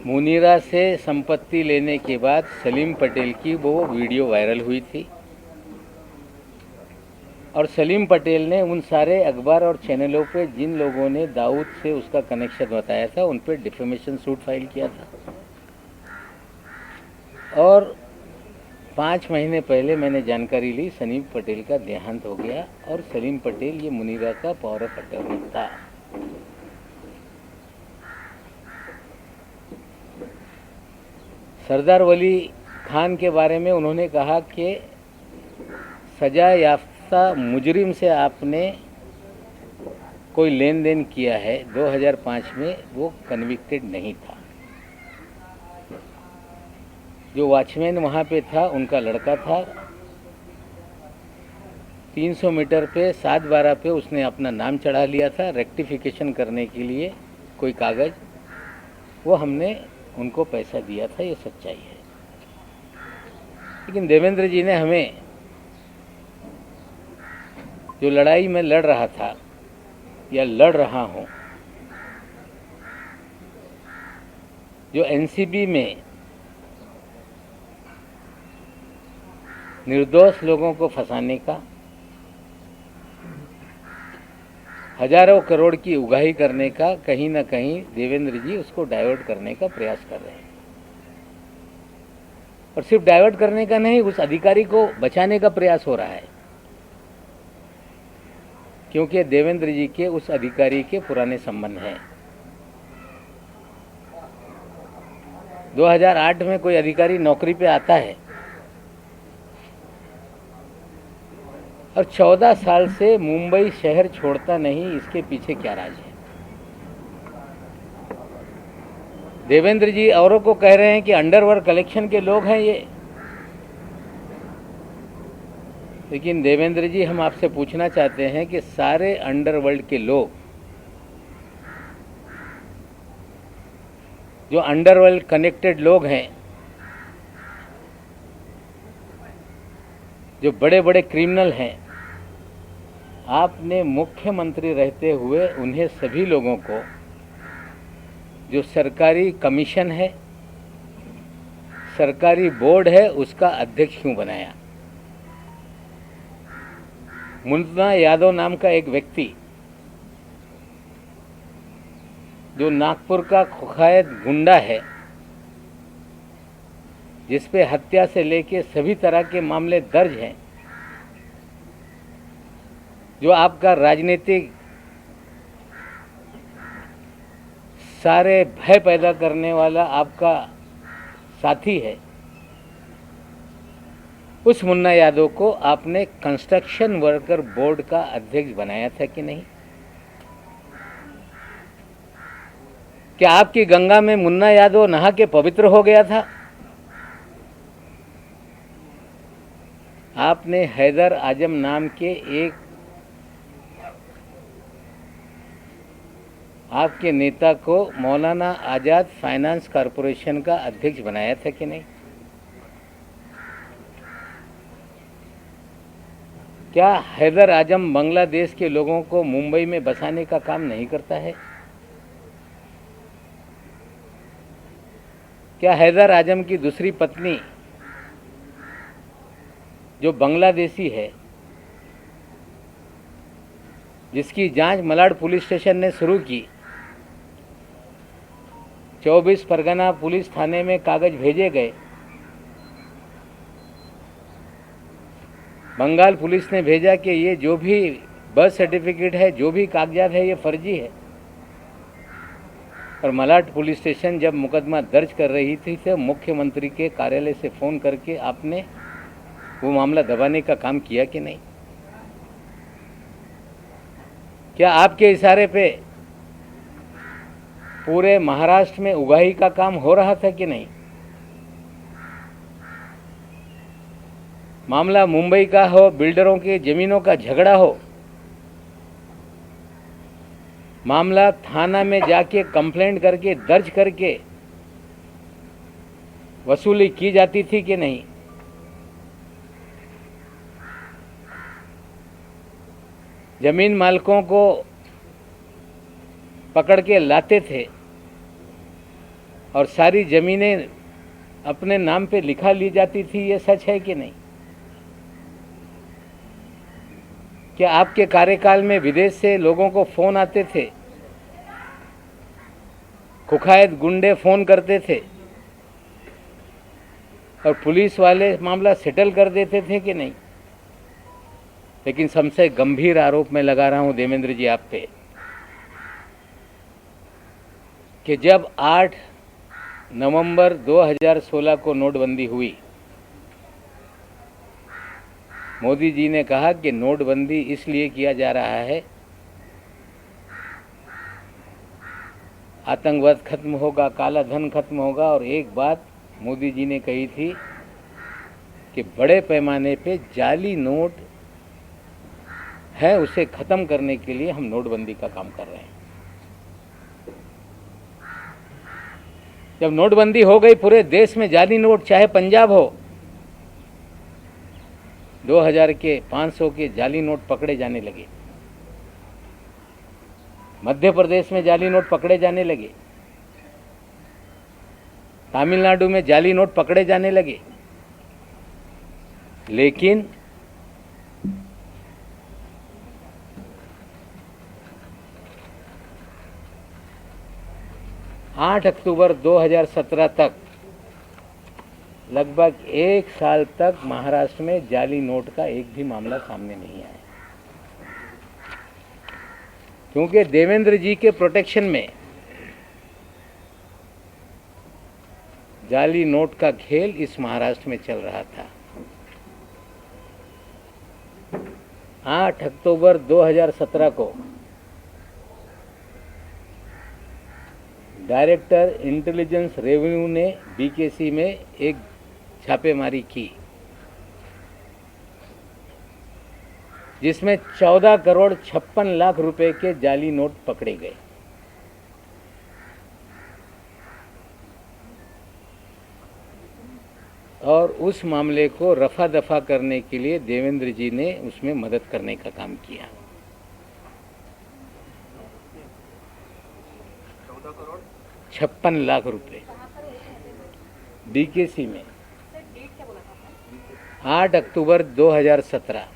मुनीरा से संपत्ति लेने के बाद सलीम पटेल की वो वीडियो वायरल हुई थी और सलीम पटेल ने उन सारे अखबार और चैनलों पे जिन लोगों ने दाऊद से उसका कनेक्शन बताया था उन पे डिफेमेशन सूट फाइल किया था। और 5 महीने पहले मैंने जानकारी ली सलीम पटेल का देहांत हो गया और सलीम पटेल ये मुनीरा का पावर ऑफ अटॉर्नी था। सरदार वली खान के बारे में उन्होंने कहा कि सजा याफ्ता मुजरिम से आपने कोई लेन देन किया है। 2005 में वो कन्विक्टेड नहीं था। जो वॉचमैन वहाँ पे था उनका लड़का था। 300 मीटर पे 7/12 पे उसने अपना नाम चढ़ा लिया था रेक्टिफिकेशन करने के लिए कोई कागज़, वो हमने उनको पैसा दिया था, ये सच्चाई है। लेकिन देवेंद्र जी ने हमें जो लड़ाई में लड़ रहा था या लड़ रहा हूँ, जो एनसीबी में निर्दोष लोगों को फंसाने का, हजारों करोड़ की उगाही करने का, कहीं ना कहीं देवेंद्र जी उसको डाइवर्ट करने का प्रयास कर रहे हैं। और सिर्फ डाइवर्ट करने का नहीं, उस अधिकारी को बचाने का प्रयास हो रहा है, क्योंकि देवेंद्र जी के उस अधिकारी के पुराने संबंध हैं। 2008 में कोई अधिकारी नौकरी पे आता है और 14 साल से मुंबई शहर छोड़ता नहीं, इसके पीछे क्या राज है? देवेंद्र जी औरों को कह रहे हैं कि अंडरवर्ल्ड कलेक्शन के लोग हैं ये, लेकिन देवेंद्र जी हम आपसे पूछना चाहते हैं कि सारे अंडरवर्ल्ड के लोग, जो अंडरवर्ल्ड कनेक्टेड लोग हैं, जो बड़े बड़े क्रिमिनल हैं, आपने मुख्यमंत्री रहते हुए उन्हें सभी लोगों को जो सरकारी कमीशन है, सरकारी बोर्ड है, उसका अध्यक्ष क्यों बनाया? मुन्ना यादव नाम का एक व्यक्ति जो नागपुर का कुख्यात गुंडा है, जिस पे हत्या से लेके सभी तरह के मामले दर्ज हैं, जो आपका राजनीतिक सारे भय पैदा करने वाला आपका साथी है, उस मुन्ना यादव को आपने कंस्ट्रक्शन वर्कर बोर्ड का अध्यक्ष बनाया था कि नहीं? क्या आपकी गंगा में मुन्ना यादव नहा के पवित्र हो गया था? आपने हैदर आजम नाम के एक आपके नेता को मौलाना आज़ाद फाइनेंस कॉरपोरेशन का अध्यक्ष बनाया था कि नहीं? क्या हैदर आजम बांग्लादेश के लोगों को मुंबई में बसाने का काम नहीं करता है? क्या हैदर आजम की दूसरी पत्नी जो बांग्लादेशी है, जिसकी जांच मलाड पुलिस स्टेशन ने शुरू की, 24 परगना पुलिस थाने में कागज भेजे गए, बंगाल पुलिस ने भेजा कि ये जो भी बर्थ सर्टिफिकेट है, जो भी कागजात है, ये फर्जी है। और मलाड पुलिस स्टेशन जब मुकदमा दर्ज कर रही थी तो मुख्यमंत्री के कार्यालय से फ़ोन करके आपने वो मामला दबाने का काम किया कि नहीं? क्या आपके इशारे पे पूरे महाराष्ट्र में उगाही का काम हो रहा था कि नहीं? मामला मुंबई का हो, बिल्डरों की जमीनों का झगड़ा हो, मामला थाना में जाके कंप्लेंट करके दर्ज करके वसूली की जाती थी कि नहीं? जमीन मालिकों को पकड़ के लाते थे और सारी ज़मीनें अपने नाम पे लिखा ली जाती थी, ये सच है कि नहीं? क्या आपके कार्यकाल में विदेश से लोगों को फ़ोन आते थे, कुख्यात गुंडे फ़ोन करते थे और पुलिस वाले मामला सेटल कर देते थे कि नहीं? लेकिन सबसे गंभीर आरोप मैं लगा रहा हूं देवेंद्र जी आप पे, कि जब 8 नवंबर 2016 को नोटबंदी हुई, मोदी जी ने कहा कि नोटबंदी इसलिए किया जा रहा है, आतंकवाद खत्म होगा, काला धन खत्म होगा। और एक बात मोदी जी ने कही थी कि बड़े पैमाने पे जाली नोट है, उसे खत्म करने के लिए हम नोटबंदी का काम कर रहे हैं। जब नोटबंदी हो गई, पूरे देश में जाली नोट, चाहे पंजाब हो, 2000 के 500 के जाली नोट पकड़े जाने लगे। मध्य प्रदेश में जाली नोट पकड़े जाने लगे, तमिलनाडु में जाली नोट पकड़े जाने लगे। लेकिन आठ अक्टूबर 2017 तक, लगभग 1 साल तक महाराष्ट्र में जाली नोट का एक भी मामला सामने नहीं आया, क्योंकि देवेंद्र जी के प्रोटेक्शन में जाली नोट का खेल इस महाराष्ट्र में चल रहा था। 8 अक्टूबर 2017 को डायरेक्टर इंटेलिजेंस रेवेन्यू ने बीकेसी में एक छापेमारी की, जिसमें 14 करोड़ 56 लाख रुपए के जाली नोट पकड़े गए। और उस मामले को रफा दफा करने के लिए देवेंद्र जी ने उसमें मदद करने का काम किया। 56 लाख रुपए बीकेसी में, 8 अक्टूबर 2017।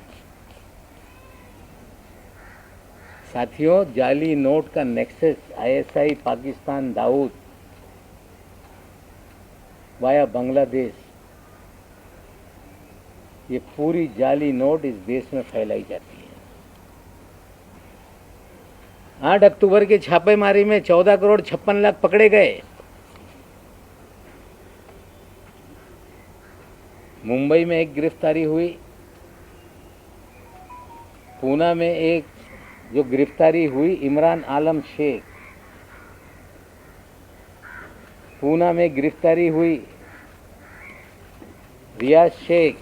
साथियों, जाली नोट का nexus ISI Pakistan Dawood via Bangladesh, ये पूरी जाली नोट इस देश में फैलाई जाती है। 8 अक्टूबर के छापेमारी में 14 करोड़ 56 लाख पकड़े गए। मुंबई में एक गिरफ्तारी हुई, पूना में एक जो गिरफ्तारी हुई इमरान आलम शेख, पूना में गिरफ्तारी हुई रियाज शेख,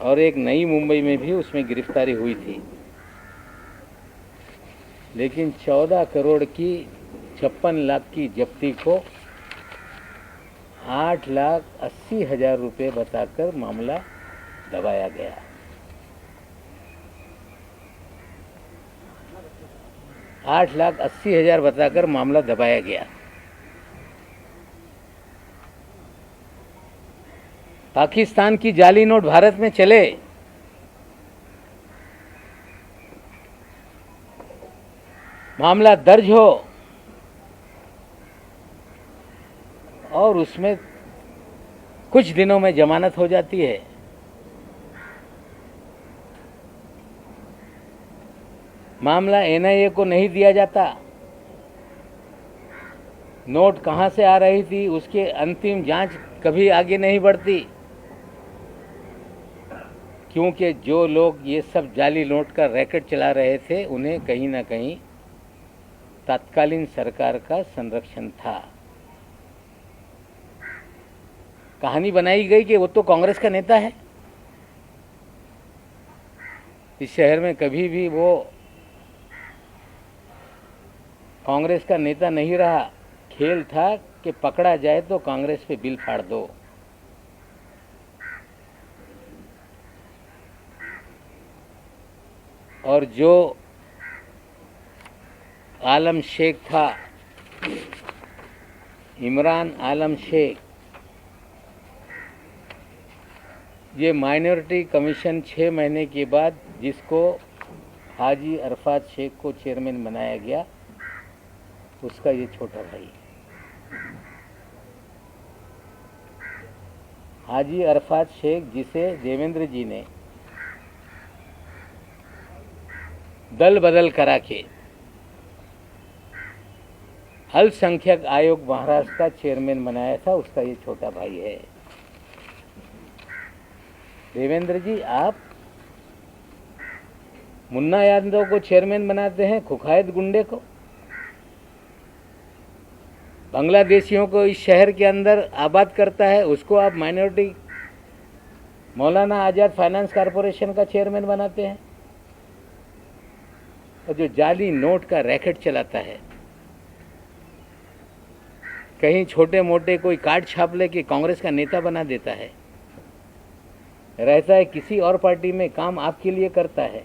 और एक नई मुंबई में भी उसमें गिरफ्तारी हुई थी। लेकिन 14 करोड़ की 56 लाख की जब्ती को 8,80,000 रुपये बताकर मामला दबाया गया। $8,80,000 बताकर मामला दबाया गया। पाकिस्तान की जाली नोट भारत में चले, मामला दर्ज हो और उसमें कुछ दिनों में जमानत हो जाती है। मामला एनआईए को नहीं दिया जाता। नोट कहां से आ रही थी उसके अंतिम जांच कभी आगे नहीं बढ़ती, क्योंकि जो लोग ये सब जाली नोट का रैकेट चला रहे थे उन्हें कहीं ना कहीं तत्कालीन सरकार का संरक्षण था। कहानी बनाई गई कि वो तो कांग्रेस का नेता है। इस शहर में कभी भी वो कांग्रेस का नेता नहीं रहा। खेल था कि पकड़ा जाए तो कांग्रेस पे बिल फाड़ दो। और जो आलम शेख था इमरान आलम शेख, ये माइनॉरिटी कमीशन 6 महीने के बाद जिसको हाजी अरफात शेख को चेयरमैन बनाया गया, उसका ये छोटा भाई हाजी अरफात शेख, जिसे देवेंद्र जी ने दल बदल करा के अल्पसंख्यक आयोग महाराष्ट्र का चेयरमैन बनाया था, उसका ये छोटा भाई है। देवेंद्र जी, आप मुन्ना यादव को चेयरमैन बनाते हैं, कुख्यात गुंडे को, बांग्लादेशियों को इस शहर के अंदर आबाद करता है, उसको आप माइनॉरिटी मौलाना आज़ाद फाइनेंस कॉरपोरेशन का चेयरमैन बनाते हैं। और जो जाली नोट का रैकेट चलाता है, कहीं छोटे मोटे कोई कार्ड छाप लेके कांग्रेस का नेता बना देता है, रहता है किसी और पार्टी में, काम आपके लिए करता है,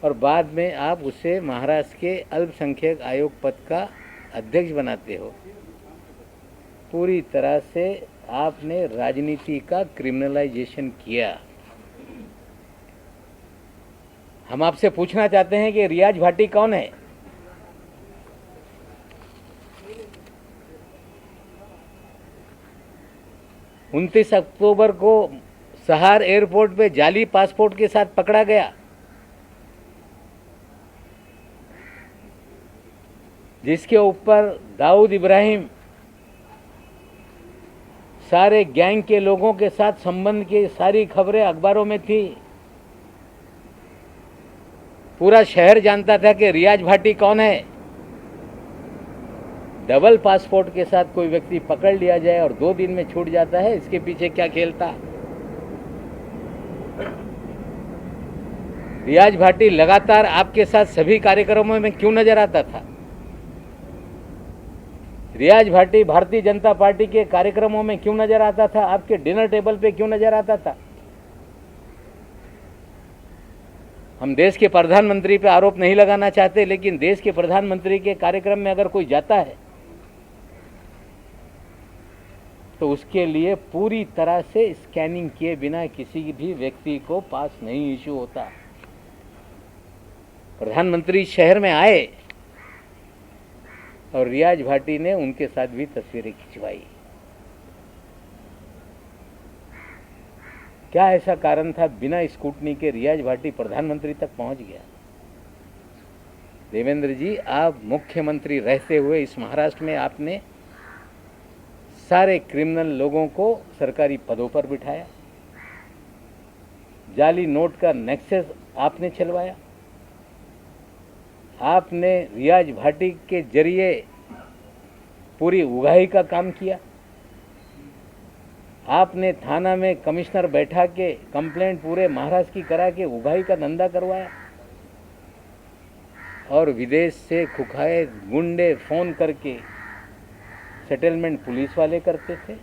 और बाद में आप उसे महाराष्ट्र के अल्पसंख्यक आयोग पद का अध्यक्ष बनाते हो। पूरी तरह से आपने राजनीति का क्रिमिनलाइजेशन किया। हम आपसे पूछना चाहते हैं कि रियाज भाटी कौन है? उनतीस अक्टूबर को सहार एयरपोर्ट पे जाली पासपोर्ट के साथ पकड़ा गया, जिसके ऊपर दाऊद इब्राहिम सारे गैंग के लोगों के साथ संबंध की सारी खबरें अखबारों में थी। पूरा शहर जानता था कि रियाज भाटी कौन है। डबल पासपोर्ट के साथ कोई व्यक्ति पकड़ लिया जाए और 2 दिन में छूट जाता है, इसके पीछे क्या खेल था? रियाज भाटी लगातार आपके साथ सभी कार्यक्रमों में क्यों नजर आता था? रियाज भाटी भारतीय जनता पार्टी के कार्यक्रमों में क्यों नजर आता था? आपके डिनर टेबल पे क्यों नजर आता था? हम देश के प्रधानमंत्री पे आरोप नहीं लगाना चाहते, लेकिन देश के प्रधानमंत्री के कार्यक्रम में अगर कोई जाता है तो उसके लिए पूरी तरह से स्कैनिंग किए बिना किसी भी व्यक्ति को पास नहीं इशू होता। प्रधानमंत्री शहर में आए और रियाज भाटी ने उनके साथ भी तस्वीरें खिंचवाई। क्या ऐसा कारण था बिना स्कूटनी के रियाज भाटी प्रधानमंत्री तक पहुंच गया? देवेंद्र जी, आप मुख्यमंत्री रहते हुए इस महाराष्ट्र में आपने सारे क्रिमिनल लोगों को सरकारी पदों पर बिठाया, जाली नोट का नेक्सस आपने चलवाया, आपने रियाज भाटी के जरिए पूरी उगाही का काम किया, आपने थाना में कमिश्नर बैठा के कंप्लेंट पूरे महाराष्ट्र की करा के उगाही का धंधा करवाया, और विदेश से कुख्यात गुंडे फोन करके सेटलमेंट पुलिस वाले करते थे।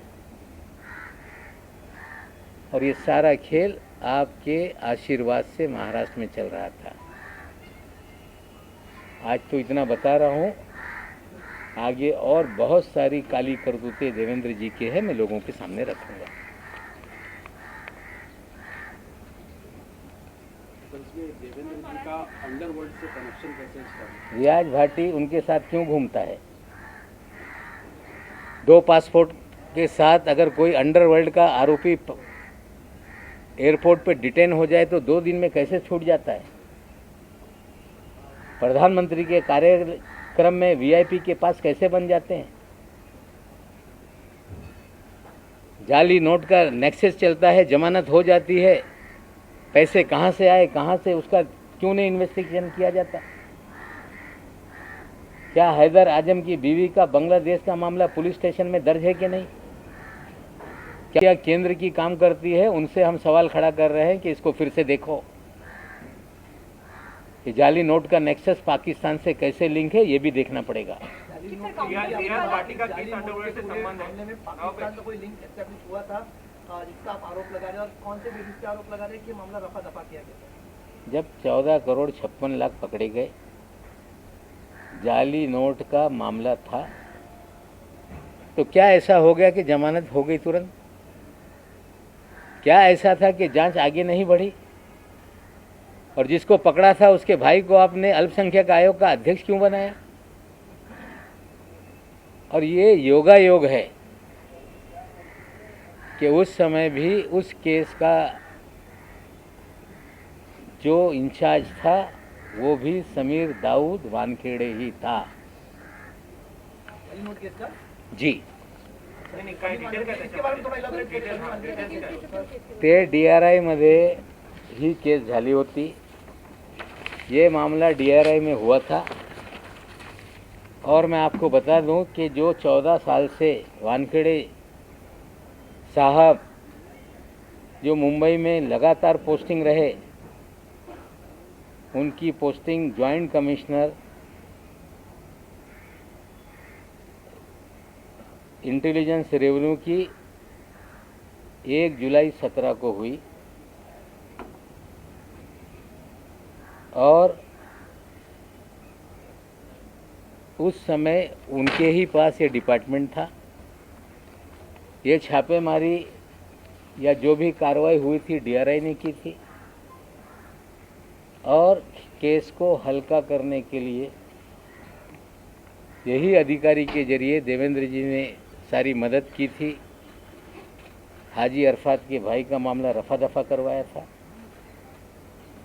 और ये सारा खेल आपके आशीर्वाद से महाराष्ट्र में चल रहा था। आज तो इतना बता रहा हूँ, आगे और बहुत सारी काली करतूतें देवेंद्र जी के हैं, मैं लोगों के सामने रखूंगा। देवेंद्र जी का अंडरवर्ल्ड से कनेक्शन कैसे? रियाज भाटी उनके साथ क्यों घूमता है? 2 पासपोर्ट के साथ अगर कोई अंडरवर्ल्ड का आरोपी एयरपोर्ट पे डिटेन हो जाए तो 2 दिन में कैसे छूट जाता है? प्रधानमंत्री के कार्यक्रम में वीआईपी के पास कैसे बन जाते हैं? जाली नोट का नेक्सस चलता है, जमानत हो जाती है, पैसे कहाँ से आए, कहाँ से, उसका क्यों नहीं इन्वेस्टिगेशन किया जाता? क्या हैदर आजम की बीवी का बांग्लादेश का मामला पुलिस स्टेशन में दर्ज है कि नहीं? क्या केंद्र की काम करती है? उनसे हम सवाल खड़ा कर रहे हैं कि इसको फिर से देखो कि जाली नोट का नेक्सस पाकिस्तान से कैसे लिंक है, ये भी देखना पड़ेगा। पार्टी का किस अंडरवर्ल्ड से संबंध है? पाकिस्तान का कोई लिंक एस्टैब्लिश हुआ था जिसका आप आरोप लगा रहे हैं, और कौन से बेसिस पे आरोप लगा रहे हैं कि मामला रफा दफा किया गया? जब 14 करोड़ 56 लाख पकड़े गए, जाली नोट का मामला था, तो क्या ऐसा हो गया कि जमानत हो गई तुरंत? क्या ऐसा था कि जांच आगे नहीं बढ़ी? और जिसको पकड़ा था उसके भाई को आपने अल्पसंख्यक आयोग का अध्यक्ष क्यों बनाया? और ये योगा योग है कि उस समय भी उस केस का जो इंचार्ज था वो भी समीर दाऊद वानखेड़े ही था। अलीमोद केस का जी, इसके बारे में थोड़ा इलाबोरेट करें। ते DRI मध्ये ही केस झाली होती। ये मामला DRI में हुआ था और मैं आपको बता दूं कि जो 14 साल से वानखेड़े साहब जो मुंबई में लगातार पोस्टिंग रहे, उनकी posting joint commissioner intelligence revenue की 1 जुलाई 17 को हुई और उस समय उनके ही पास ये डिपार्टमेंट था। ये छापेमारी या जो भी कार्रवाई हुई थी DRI ने की थी और केस को हल्का करने के लिए यही अधिकारी के जरिए देवेंद्र जी ने सारी मदद की थी। हाजी अरफात के भाई का मामला रफा दफा करवाया था।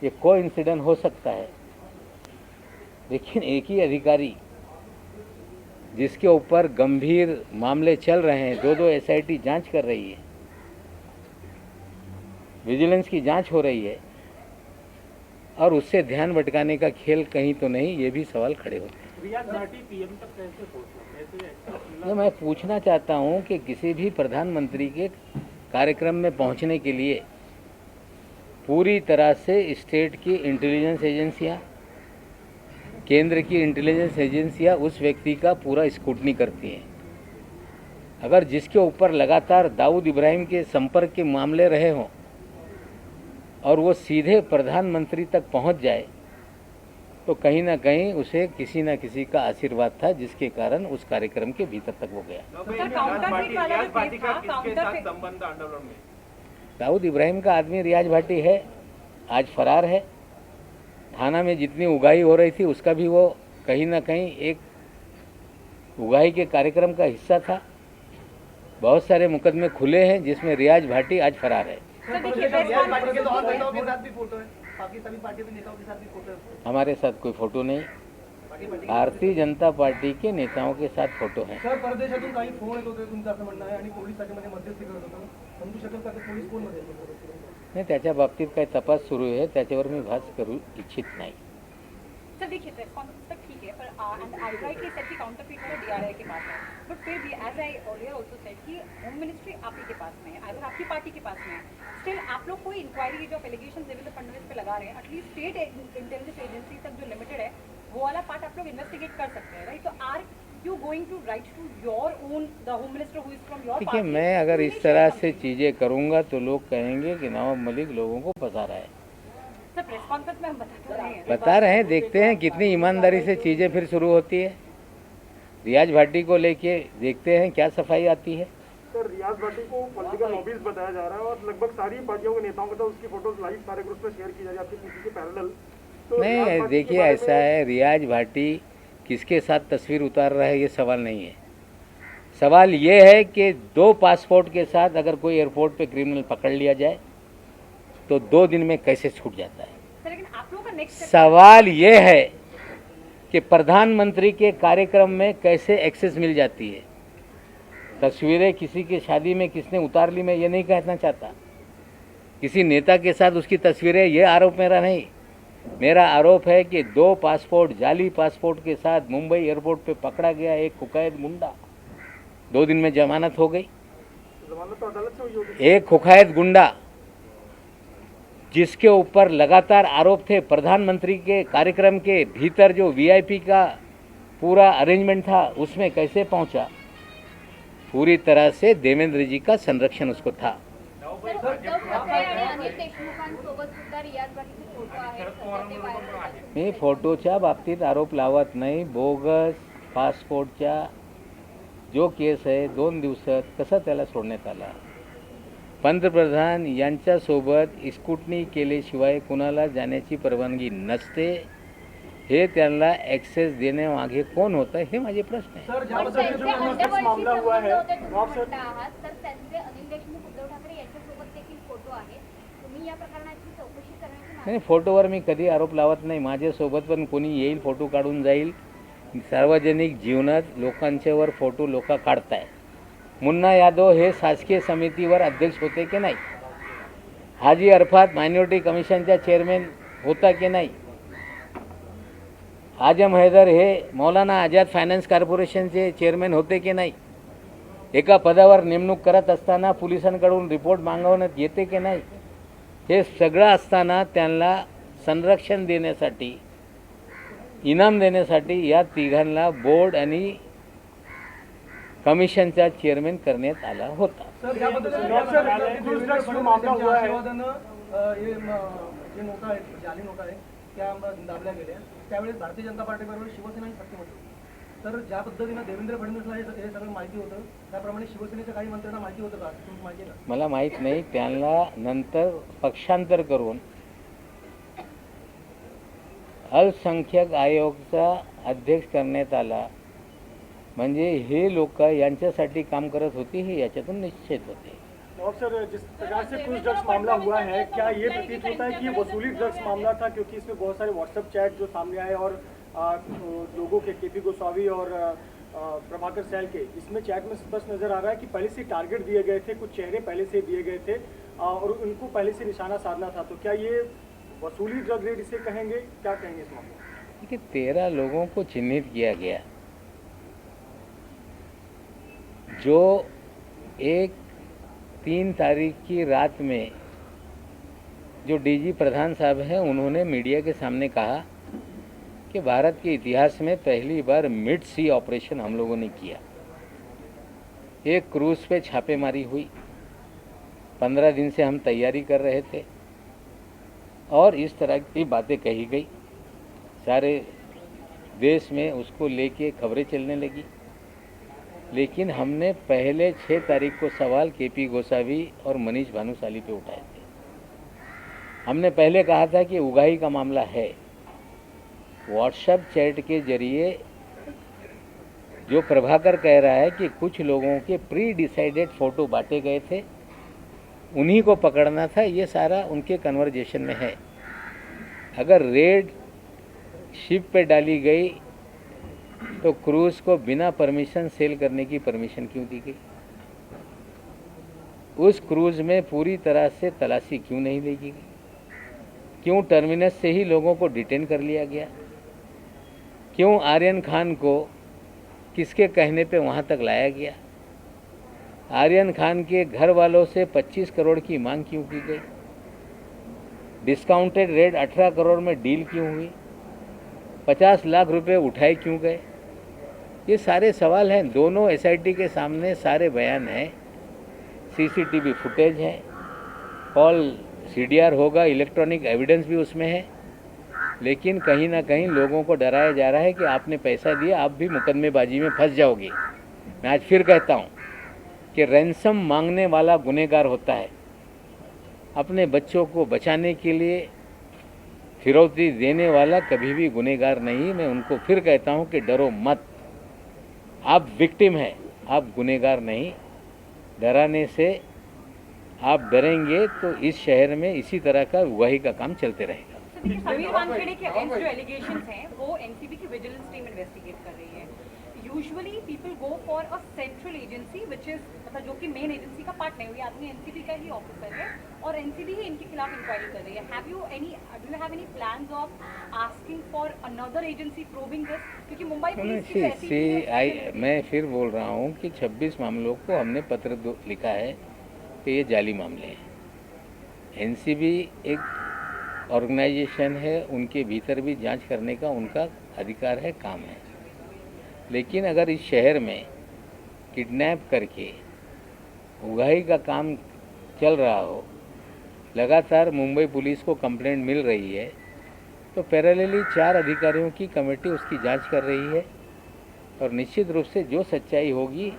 ये कोई इंसिडेंट हो सकता है, लेकिन एक ही अधिकारी जिसके ऊपर गंभीर मामले चल रहे हैं, 2-2 SIT जांच कर रही है, विजिलेंस की जांच हो रही है और उससे ध्यान भटकाने का खेल कहीं तो नहीं, ये भी सवाल खड़े होते हैं। रियाज भाटी PM तक कैसे पहुंचा? तो मैं पूछना चाहता हूं कि किसी भी प्रधानमंत्री के कार्यक्रम में पहुंचने के लिए पूरी तरह से स्टेट की इंटेलिजेंस एजेंसियां, केंद्र की इंटेलिजेंस एजेंसियां उस व्यक्ति का पूरा स्क्रूटनी करती हैं। अगर जिसके ऊपर लगातार दाऊद इब्राहिम के संपर्क के मामले रहे हों और वो सीधे प्रधानमंत्री तक पहुंच जाए तो कहीं ना कहीं उसे किसी न किसी का आशीर्वाद था, जिसके कारण उस कार्यक्रम के भीतर तक वो गया। दाऊद इब्राहिम का आदमी रियाज भाटी है, आज फरार है। थाना में जितनी उगाही हो रही थी उसका भी वो कहीं ना कहीं एक उगाही के कार्यक्रम का हिस्सा था। बहुत सारे मुकदमे खुले हैं जिसमें रियाज भाटी आज फरार है। रियाज भाटी के तो और नेताओं के साथ भी फोटो है, बाकी सभी पार्टी के नेताओं के साथ भी फोटो है। हमारे साथ कोई फोटो नहीं, भारतीय जनता पार्टी के नेताओं के साथ फोटो है। सर, परदेशातून काही फोन येत होते तुमचं असं म्हणणं आहे आणि पोलीस शाखेमध्ये मध्यस्थी करत होता, समजू शकेल का ते पोलीस कोण मध्ये नाही, त्याच्या बाबतीत काही तपास सुरू आहे, त्याच्यावर मी भाष्य करू इच्छित नाही। सर देखिए रेस्पॉन्स तक ठीक है, पर एंड आई राइटली सेड कि काउंटरफीट वाला DRI के पास है, बट फिर भी as I earlier also said कि होम मिनिस्ट्री आप ही के पास में है, अगर आपकी पार्टी के पास में है, स्टिल आप लोग कोई इंक्वायरी जो एलिगेशन देवेंद्र फडणवीस पे लगा रहे हैं, एटलीस्ट स्टेट इंटेलिजेंस एजेंसी तक जो लिमिटेड है वो वाला पार्ट आप लोग इन्वेस्टिगेट कर सकते हैं, राइट? तो are you going to write to your own the home minister who is from your देखिए, मैं अगर इस तरह से चीज़ें करूँगा तो लोग कहेंगे कि नवाब मलिक लोगों को फंसा रहा है। सर प्रेस कॉन्फ्रेंस में हम बता रहे हैं, देखते हैं कितनी ईमानदारी से चीज़ें फिर शुरू होती है। रियाज भाटी को लेके देखते हैं क्या सफाई आती है। सर, रियाज भाटी को पॉलिटिकल लॉबीज बताया जा रहा है और लगभग सारी पार्टियों के नेताओं के साथ उसकी फोटोज लाइव सारे ग्रुप में शेयर की जा रही है आपकी पीसी के पैरेलल। तो नहीं, देखिए ऐसा है, रियाज भाटी किसके साथ तस्वीर उतार रहा है ये सवाल नहीं है। सवाल ये है कि 2 पासपोर्ट के साथ अगर कोई एयरपोर्ट पे क्रिमिनल पकड़ लिया जाए तो 2 दिन में कैसे छूट जाता है। सर लेकिन आप लोगों का नेक्स्ट सवाल ये है कि प्रधानमंत्री के कार्यक्रम में कैसे एक्सेस मिल जाती है। तस्वीरें किसी की शादी में किसने उतार ली, मैं ये नहीं कहना चाहता। किसी नेता के साथ उसकी तस्वीरें, ये आरोप मेरा नहीं। मेरा आरोप है कि 2 पासपोर्ट, जाली पासपोर्ट के साथ मुंबई एयरपोर्ट पे पकड़ा गया एक कुकैद गुंडा, 2 दिन में जमानत हो गई। जमानत तो अदालत से हुई होगी। एक कुकैद गुंडा जिसके ऊपर लगातार आरोप थे, प्रधानमंत्री के कार्यक्रम के भीतर जो VIP का पूरा अरेंजमेंट था उसमें कैसे पहुंचा। पूरी तरह से देवेंद्र जी का संरक्षण उसको था। मी फोटोच्या बाबतीत आरोप लावत नाही। बोगस पासपोर्टच्या जो केस आहे 2 दिवसात कसा त्याला सोडण्यात आला. पंतप्रधान यांच्यासोबत स्कूटनी केल्याशिवाय कुणाला जाण्याची परवानगी नसते. हे त्यांना ॲक्सेस देण्यामागे कोण होतं हे माझे प्रश्न आहे. सर ज्या पद्धतीने जो NSX मामला हुआ है आप सर तर त्यांचे अनिल देशमुख उद्धव ठाकरे यांच्यासोबत देखील फोटो आहेत. तुम्ही या प्रकरणाची चौकशी करण्याची मागणी नाही, फोटोवर मी कधी आरोप लावत नाही. माझ्यासोबत पण कोणी येईल फोटो काढून जाईल. सार्वजनिक जीवनात लोकांच्यावर फोटो लोक काढताय. मुन्ना यादव हे शासकीय समितीवर अध्यक्ष होते की नाही. हाजी अरफात मायनॉरिटी कमिशनचा चेअरमॅन होता की नाही. आजम हैदर हे मौलाना आझाद फायनान्स कॉर्पोरेशनचे चेअरमॅन होते की नाही. एका पदावर नेमणूक करत असताना पोलिसांकडून रिपोर्ट मागवण्यात येते की नाही. हे सगळं असताना त्यांना संरक्षण देण्यासाठी, इनाम देण्यासाठी या तिघांना बोर्ड आणि कमिशनचा चेअरमॅन करण्यात आला होता. सर या हे जे नोटा आहेत, जाली नोटा आहेत त्या दाबल्या गेल्या. त्यावेळेस भारतीय जनता पार्टीबरोबर शिवसेना आणि सत्तेमध्ये होती. तर ज्या पद्धतीनं देवेंद्र फडणवीसला हे सगळं माहिती होतं, त्याप्रमाणे शिवसेनेच्या काही मंत्र्यांना माहिती होतं का? तुम्ही माहिती आहे का? मला माहीत नाही. त्यांना नंतर पक्षांतर करून अल्पसंख्याक आयोगचा अध्यक्ष करण्यात आला. म्हणजे हे लोक यांच्यासाठी काम करत होते हे याच्यातून निश्चित होते. और सर जिस प्रकार से कुछ ड्रग्स मामला हुआ है, क्या ये प्रतीत होता है कि ये वसूली ड्रग्स मामला था, क्योंकि इसमें बहुत सारे व्हाट्सएप चैट जो सामने आए और लोगों के केपी गोस्वामी और प्रभाकर सैल के, इसमें चैट में स्पष्ट नजर आ रहा है कि पहले से टारगेट दिए गए थे, कुछ चेहरे पहले से दिए गए थे और उनको पहले से निशाना साधना था. तो क्या ये वसूली ड्रग रेड इसे कहेंगे, क्या कहेंगे इस मामले में? देखिए 13 लोगों को चिन्हित किया गया. जो 3 तारीख की रात में जो डीजी प्रधान साहब हैं उन्होंने मीडिया के सामने कहा कि भारत के इतिहास में पहली बार मिड सी ऑपरेशन हम लोगों ने किया. एक क्रूज़ पे छापेमारी हुई. 15 दिन से हम तैयारी कर रहे थे और इस तरह की बातें कही गई. सारे देश में उसको लेके खबरें चलने लगी. लेकिन हमने पहले 6 तारीख को सवाल केपी गोसावी और मनीष भानुशाली पे उठाए थे. हमने पहले कहा था कि उगाही का मामला है. व्हाट्सएप चैट के जरिए जो प्रभाकर कह रहा है कि कुछ लोगों के प्री डिसाइडेड फ़ोटो बांटे गए थे, उन्हीं को पकड़ना था, ये सारा उनके कन्वर्जेशन में है. अगर रेड शिप पे डाली गई तो क्रूज़ को बिना परमिशन सेल करने की परमिशन क्यों दी गई? उस क्रूज़ में पूरी तरह से तलाशी क्यों नहीं ली गई? क्यों टर्मिनस से ही लोगों को डिटेन कर लिया गया? क्यों आर्यन खान को किसके कहने पे वहाँ तक लाया गया? आर्यन खान के घर वालों से 25 करोड़ की मांग क्यों की गई? डिस्काउंटेड रेट 18 करोड़ में डील क्यों हुई? 50 लाख रुपए उठाए क्यों गए? ये सारे सवाल हैं. दोनों एसआईटी के सामने सारे बयान हैं, सीसीटीवी फुटेज है, कॉल सीडीआर होगा, इलेक्ट्रॉनिक एविडेंस भी उसमें है. लेकिन कहीं ना कहीं लोगों को डराया जा रहा है कि आपने पैसा दिया, आप भी मुकदमेबाजी में फंस जाओगे. मैं आज फिर कहता हूँ कि रैंसम मांगने वाला गुनहगार होता है. अपने बच्चों को बचाने के लिए फिरौती देने वाला कभी भी गुनहगार नहीं. मैं उनको फिर कहता हूँ कि डरो मत. आप विक्टिम हैं, आप गुनहगार नहीं. डराने से आप डरेंगे तो इस शहर में इसी तरह का उगाही का काम चलते रहेगा. तो देखिए समीर वानखेड़े के अगेंस्ट जो एलिगेशंस हैं वो एनसीबी की विजिलेंस टीम इन्वेस्टिगेट कर रही है. Usually people go for a central agency which is मतलब जो कि मेन एजेंसी का पार्ट नहीं हुई. आदमी एनसीबी का ही ऑफिसर है और एनसीबी ही इनके खिलाफ इंक्वायरी कर रही है. Do you have any plans of asking for another agency probing this? क्योंकि मुंबई पुलिस की ऐसी मैं फिर बोल रहा हूँ कि 26 मामलों को हमने पत्र लिखा है कि ये जाली मामले हैं. एनसीबी एक ऑर्गेनाइजेशन है, उनके भीतर भी जांच करने का उनका अधिकार है, काम है. लेकिन अगर इस शहर में किडनैप करके उगाही का काम चल रहा हो, लगातार मुंबई पुलिस को कंप्लेंट मिल रही है, तो पैरेलली 4 अधिकारियों की कमेटी उसकी जांच कर रही है. और निश्चित रूप से जो सच्चाई होगी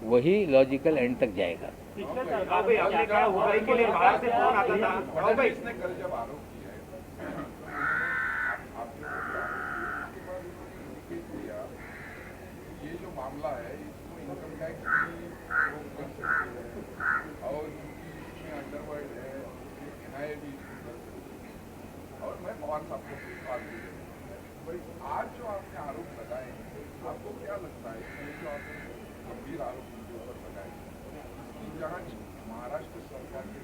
वही लॉजिकल एंड तक जाएगा। पिछले सरकार में आपने कहा मुंबई के लिए बाहर से फोन आता था। इसने कल जब आरोप किया है आपके बाद किया, ये जो मामला है इसको इनकम टैक्स की रोक कर सकती है और इसमें अंडरवर्ल्ड है NIA भी इसको कर सकती है। और मैं पवार साहब को बात भी भाई आज जो आपने आरोप लगाए आपको क्या लगता है ये जो आपने गंभीर आरोप उनके ऊपर लगाए इसकी जांच महाराष्ट्र सरकार के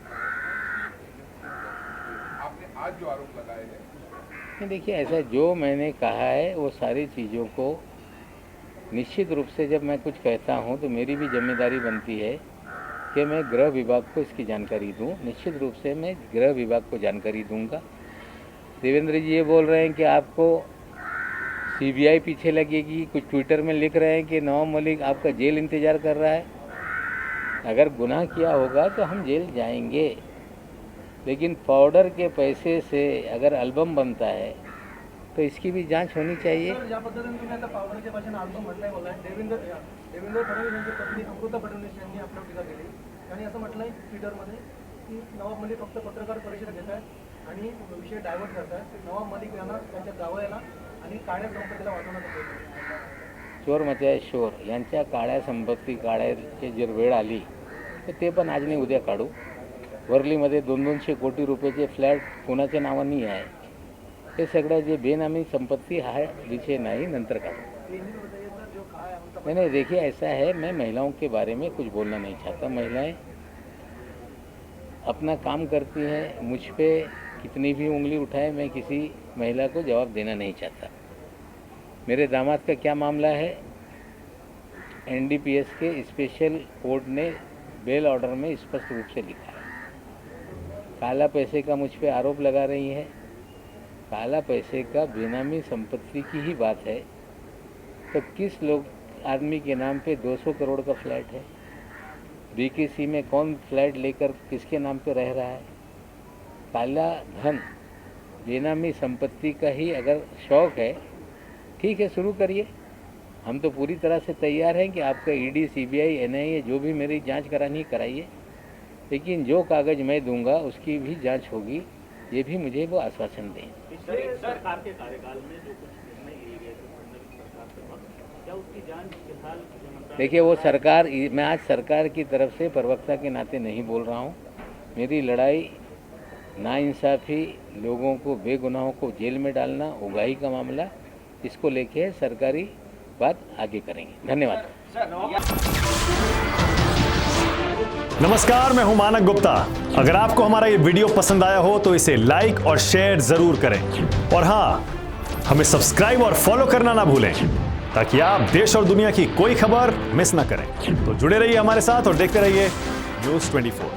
आपने आज जो आरोप लगाए हैं? नहीं, देखिए ऐसा जो मैंने कहा है वो सारी चीज़ों को निश्चित रूप से जब मैं कुछ कहता हूँ तो मेरी भी जिम्मेदारी बनती है कि मैं गृह विभाग को इसकी जानकारी दूँ। निश्चित रूप से मैं गृह विभाग को जानकारी दूंगा। देवेंद्र जी ये बोल रहे हैं कि आपको CBI पीछे लगेगी, कुछ ट्विटर में लिख रहे हैं कि नवाब मलिक आपका जेल इंतज़ार कर रहा है। अगर गुनाह किया होगा तो हम जेल जाएंगे, लेकिन पाउडर के पैसे से अगर एल्बम बनता है तो इसकी भी जांच होनी चाहिए। सर, ज्या पद्धतीने तुम्ही आता पावडरच्या भाषेने अल्बम म्हटलंय बोललाय, देवेंद्र फडणवीस यांची पत्नी अमृता फडणवीस यांनी आपल्यावर टीका केली. त्यांनी असं म्हटलंय ट्विटरमध्ये की नवाब मलिक फक्त पत्रकार परिषद घेत आहेत आणि विषय डायव्हर्ट करतात. नवाब मलिक यांना त्यांच्या जावयाला आणि काळ्या संपत्तीला वाचवण्याचा प्रयत्न. चोर मचाय शोर यांच्या काळ्या संपत्ती काढायची जर वेळ आली तर ते पण आज नाही उद्या काढू. वर्लीमध्ये 200-200 कोटी रुपयाचे फ्लॅट कोणाच्या नावाने आहे, हे सगळं जे बेनामी संपत्ती हा विषय नाही, नंतर काढू. नहीं नहीं, देखिए ऐसा है, मैं महिलाओं के बारे में कुछ बोलना नहीं चाहता। महिलाएं अपना काम करती हैं, मुझ पे कितनी भी उंगली उठाए मैं किसी महिला को जवाब देना नहीं चाहता। मेरे दामाद का क्या मामला है, NDPS के स्पेशल कोर्ट ने बेल ऑर्डर में स्पष्ट रूप से लिखा है। काला पैसे का मुझ पे आरोप लगा रही है। काला पैसे का बेनामी संपत्ति की ही बात है तो किस लोग आदमी के नाम पे 200 करोड़ का फ्लैट है, BKC में कौन फ्लैट लेकर किसके नाम पे रह रहा है। काला धन बेनामी संपत्ति का ही अगर शौक है, ठीक है, शुरू करिए। हम तो पूरी तरह से तैयार हैं कि आपका ED CBI NIA जो भी मेरी जांच करानी कराइए, लेकिन जो कागज़ मैं दूंगा उसकी भी जांच होगी, ये भी मुझे वो आश्वासन दें। सरकार के कार्यकाल में जो कुछ निर्णय लिए गए थे फडणवीस सरकार के वक्त, क्या उसकी जांच फिलहाल देखिए वो सरकार, मैं आज सरकार की तरफ से प्रवक्ता के नाते नहीं बोल रहा हूँ। मेरी लड़ाई नाइंसाफ़ी, लोगों को बेगुनाहों को जेल में डालना, उगाही का मामला, इसको लेके सरकारी बात आगे करेंगे। धन्यवाद। नमस्कार, मैं हूं मानक गुप्ता। अगर आपको हमारा ये वीडियो पसंद आया हो तो इसे लाइक और शेयर जरूर करें, और हाँ, हमें सब्सक्राइब और फॉलो करना ना भूलें ताकि आप देश और दुनिया की कोई खबर मिस ना करें। तो जुड़े रहिए हमारे साथ और देखते रहिए News 24।